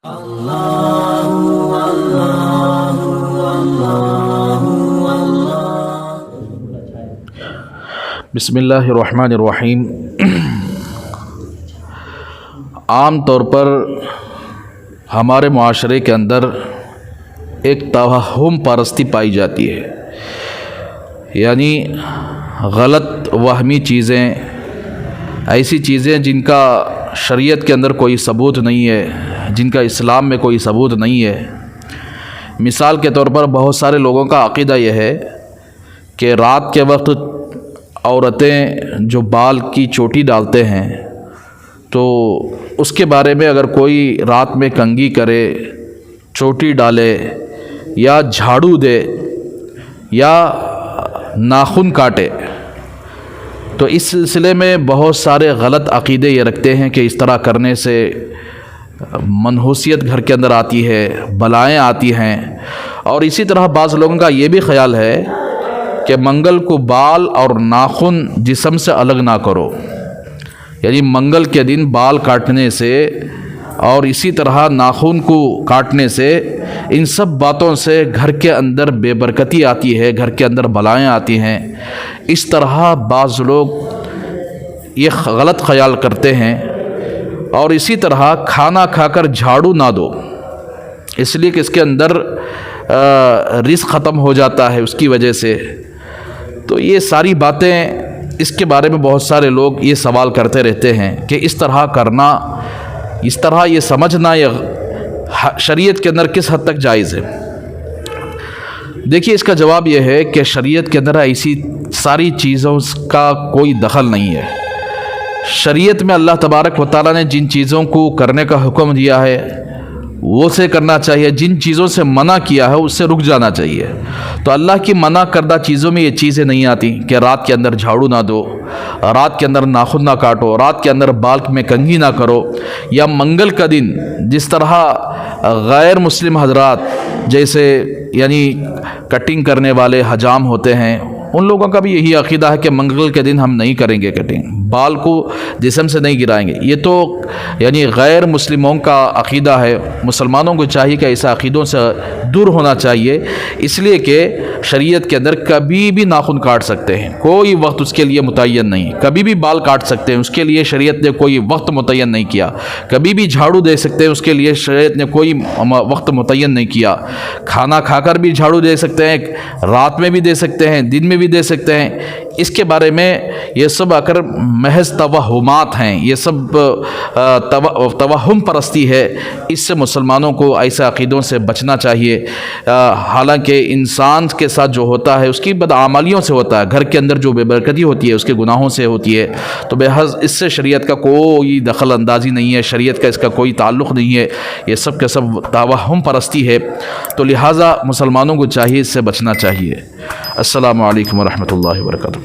बिस्मिल्लाहिर्रहमानिर्रहीम। आम तौर पर हमारे मुआशरे के अंदर एक तवहुम परस्ती पाई जाती है, यानी गलत वहमी चीज़ें, ऐसी चीज़ें जिनका शरीयत के अंदर कोई सबूत नहीं है, जिनका इस्लाम में कोई सबूत नहीं है। मिसाल के तौर पर बहुत सारे लोगों का अक़ीदा यह है कि रात के वक्त औरतें जो बाल की चोटी डालते हैं, तो उसके बारे में अगर कोई रात में कंघी करे, चोटी डाले या झाड़ू दे या नाखून काटे, तो इस सिलसिले में बहुत सारे गलत अक़ीदे ये रखते हैं कि इस तरह करने से मनहूसियत घर के अंदर आती है, बलाएँ आती हैं। और इसी तरह बाज़ लोगों का ये भी ख़याल है कि मंगल को बाल और नाखून जिस्म से अलग ना करो, यानी मंगल के दिन बाल काटने से और इसी तरह नाखून को काटने से इन सब बातों से घर के अंदर बेबरकती आती है, घर के अंदर बलाएँ आती हैं। इस तरह बाज़ लोग ये गलत ख्याल करते हैं। और इसी तरह खाना खाकर झाड़ू ना दो, इसलिए कि इसके अंदर रिस्क ख़त्म हो जाता है उसकी वजह से। तो ये सारी बातें, इसके बारे में बहुत सारे लोग ये सवाल करते रहते हैं कि इस तरह करना, इस तरह ये समझना ये शरीयत के अंदर किस हद तक जायज़ है। देखिए, इसका जवाब ये है कि शरीयत के अंदर ऐसी सारी चीज़ों का कोई दखल नहीं है। शरीयत में अल्लाह तबारक व तआला ने जिन चीज़ों को करने का हुक्म दिया है वो से करना चाहिए, जिन चीज़ों से मना किया है उससे रुक जाना चाहिए। तो अल्लाह की मना करदा चीज़ों में ये चीज़ें नहीं आती कि रात के अंदर झाड़ू ना दो, रात के अंदर नाखून ना काटो, रात के अंदर बाल में कंघी ना करो, या मंगल का दिन जिस तरह गैर मुस्लिम हजरात जैसे यानी कटिंग करने वाले हजाम होते हैं, उन लोगों का भी यही अक़ीदा है कि मंगल के दिन हम नहीं करेंगे कटिंग, बाल को जिस्म से नहीं गिराएंगे। ये तो यानी गैर मुस्लिमों का अक़ीदा है। मुसलमानों को चाहिए कि ऐसे अक़ीदों से दूर होना चाहिए, इसलिए कि शरीयत के अंदर कभी भी नाखून काट सकते हैं, कोई वक्त उसके लिए मुतय्यन नहीं। कभी भी बाल काट सकते हैं, उसके लिए शरीयत ने कोई वक्त मुतय्यन नहीं किया। कभी भी झाड़ू दे सकते हैं, उसके लिए शरीयत ने कोई वक्त मुतय्यन नहीं किया। खाना खाकर भी झाड़ू दे सकते हैं, रात में भी दे सकते हैं, दिन में भी दे सकते हैं। इसके बारे में ये सब आकर महज तवहुमात हैं, ये सब तवहुम परस्ती है। इससे मुसलमानों को ऐसे अक़ीदों से बचना चाहिए। हालांकि इंसान के साथ जो होता है उसकी बदआमलियों से होता है, घर के अंदर जो बेबरकती होती है उसके गुनाहों से होती है। तो बेहज़ इससे शरीयत का कोई दखल अंदाज़ी नहीं है, शरीयत का इसका कोई ताल्लुक़ नहीं है, ये सब के सब तवहुम परस्ती है। तो लिहाजा मुसलमानों को चाहिए इससे बचना चाहिए। अस्सलामु अलैकुम व रहमतुल्लाहि व बरकातुहू।